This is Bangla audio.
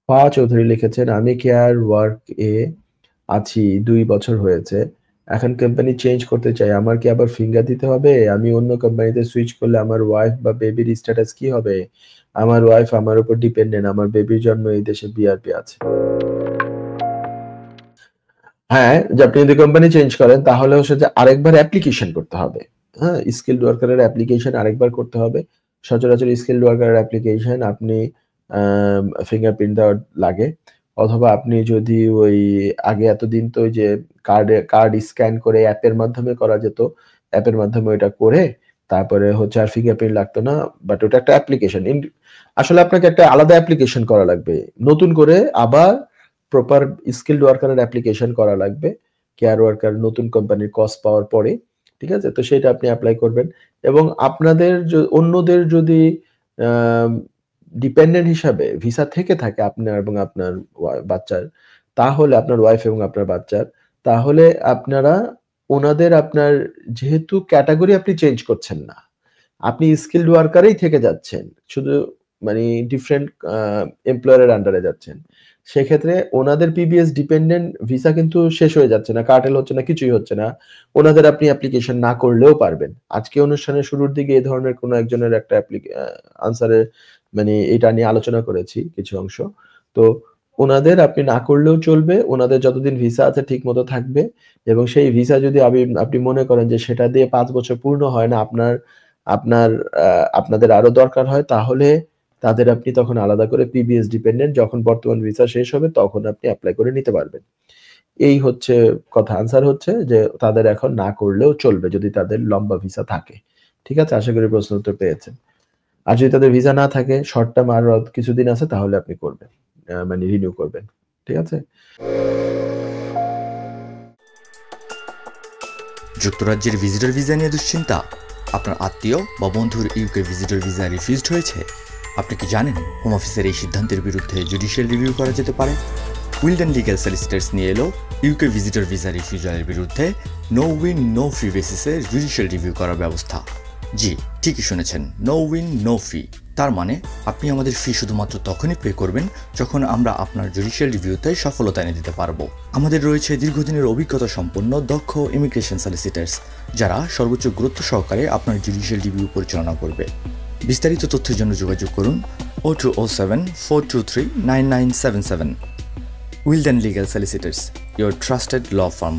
চৌধুরী লিখেছেন, আমি কেয়ার ওয়ার্ক এ আছি ২ বছর হয়েছে। এখন কোম্পানি চেঞ্জ করতে চাই। আমার কি আবার ফিঙ্গার দিতে হবে? আমি অন্য কোম্পানিতে সুইচ করলে আমার ওয়াইফ বা বেবির স্ট্যাটাস কি হবে? আমার ওয়াইফ আমার উপর ডিপেন্ডেন্ট। আমার বেবির জন্ম এই দেশে বিআরপি আছে। হ্যাঁ, যে আপনি যদি কোম্পানি চেঞ্জ করেন তাহলে হচ্ছে যে আরেকবার অ্যাপ্লিকেশন করতে হবে। হ্যাঁ? স্কিলড ওয়ার্কারের অ্যাপ্লিকেশন আরেকবার করতে হবে। সচরাচর স্কিলড ওয়ার্কারের অ্যাপ্লিকেশন আপনি ফিঙ্গারপ্রিন্ট দেওয়া লাগে। অথবা আপনি যদি ওই আগে এতদিন তো ওই যে কার্ড স্ক্যান করে অ্যাপের মাধ্যমে করা যেত। অ্যাপের মাধ্যমে ওইটা করে তারপরে হচ্ছে আর ফিঙ্গারপ্রিন্ট লাগতো না। বাট ওটা একটা অ্যাপ্লিকেশন। আসলে আপনাকে একটা আলাদা অ্যাপ্লিকেশন করা লাগবে। নতুন করে আবার প্রপার স্কিলড ওয়ার্কারের অ্যাপ্লিকেশন করা লাগবে। কেয়ার ওয়ার্কার নতুন কোম্পানির কস্ট পাওয়ার পরে। ঠিক আছে? তো সেটা আপনি এপ্লাই করবেন। এবং আপনাদের অন্যদের যদি আম ডিপেন্ডেন্ট হিসাবে ভিসা থেকে থাকে আপনার এবং আপনার বাচ্চার, তাহলে আপনার ওয়াইফ এবং আপনার বাচ্চার, তাহলে আপনারা ওনাদের আপনার যেহেতু ক্যাটেগরি আপনি চেঞ্জ করছেন না। আপনি স্কিলড ওয়ার্কারেই থেকে যাচ্ছেন। শুধু মানে ডিফারেন্ট এমপ্লয়ার এর আন্ডারে যাচ্ছেন। সেক্ষেত্রে ওনাদের পিবিএস ডিপেন্ডেন্ট ভিসা কিন্তু শেষ হয়ে যাচ্ছে না, কার্টেল হচ্ছে না, কিছুই হচ্ছে না। ওনাদের আপনি অ্যাপ্লিকেশন না করলেও পারবেন। আজকে অনুষ্ঠানের শুরুর দিকে এই ধরনের কোনো একজনের একটা আনসারে মানে এটা নিয়ে আলোচনা করেছি কিছু অংশ। তো ওনাদের আপনি না করলেও চলবে। ওনাদের যতদিন ভিসা আছে ঠিকমতো থাকবে এবং সেই ভিসা যদি আপনি মনে করেন যে সেটা দিয়ে ৫ বছর পূর্ণ হয় না, আপনার আপনাদের আরো দরকার হয়, তাহলে তাদের আপনি তখন আলাদা করে পিবিএস ডিপেন্ডেন্ট যখন বর্তমান ভিসা শেষ হবে তখন আপনি এপ্লাই করে নিতে পারবেন। এই হচ্ছে কথা। আনসার হচ্ছে যে তাদের এখন না করলেও চলবে যদি তাদের লম্বা ভিসা থাকে। ঠিক আছে? আশা করি প্রশ্নের উত্তর পেয়েছেন। আর যদি তাদের ভিসা না থাকে, শর্ট টার্ম আরো কিছুদিন আছে তাহলে আপনি করবেন। মানে রিনিউ করবেন। ঠিক আছে? যুক্তরাজ্যের ভিজিটর ভিসা নিয়ে দুশ্চিন্তা? আপনার আত্মীয় বা বন্ধুর ইউকে ভিজিটর ভিসা রিফিউজড হয়েছে? আপনি কি জানেন হোম অফিসের এই সিদ্ধান্তের বিরুদ্ধে জুডিশিয়াল রিভিউ করা যেতে পারে? উইলডেন লিগ্যাল সলিসিটরস নিয়ে এলো ইউকে ভিজিটর ভিসা রিফিউজালের বিরুদ্ধে নো উইন নো ফি বেসিসে জুডিশিয়াল রিভিউ করার ব্যবস্থা। জি, ঠিকই শুনেছেন, নো উইন নো ফি। তার মানে আপনি আমাদের ফি শুধুমাত্র তখনই পে করবেন যখন আমরা আপনার জুডিশিয়াল রিভিউতে সফলতা এনে দিতে পারবো। আমাদের রয়েছে দীর্ঘদিনের অভিজ্ঞতা সম্পন্ন দক্ষ ইমিগ্রেশন সলিসিটার্স, যারা সর্বোচ্চ গুরুত্ব সহকারে আপনার জুডিশিয়াল রিভিউ পরিচালনা করবে। বিস্তারিত তথ্যের জন্য যোগাযোগ করুন 0207 423 9977। Wilden legal solicitors, your trusted law firm.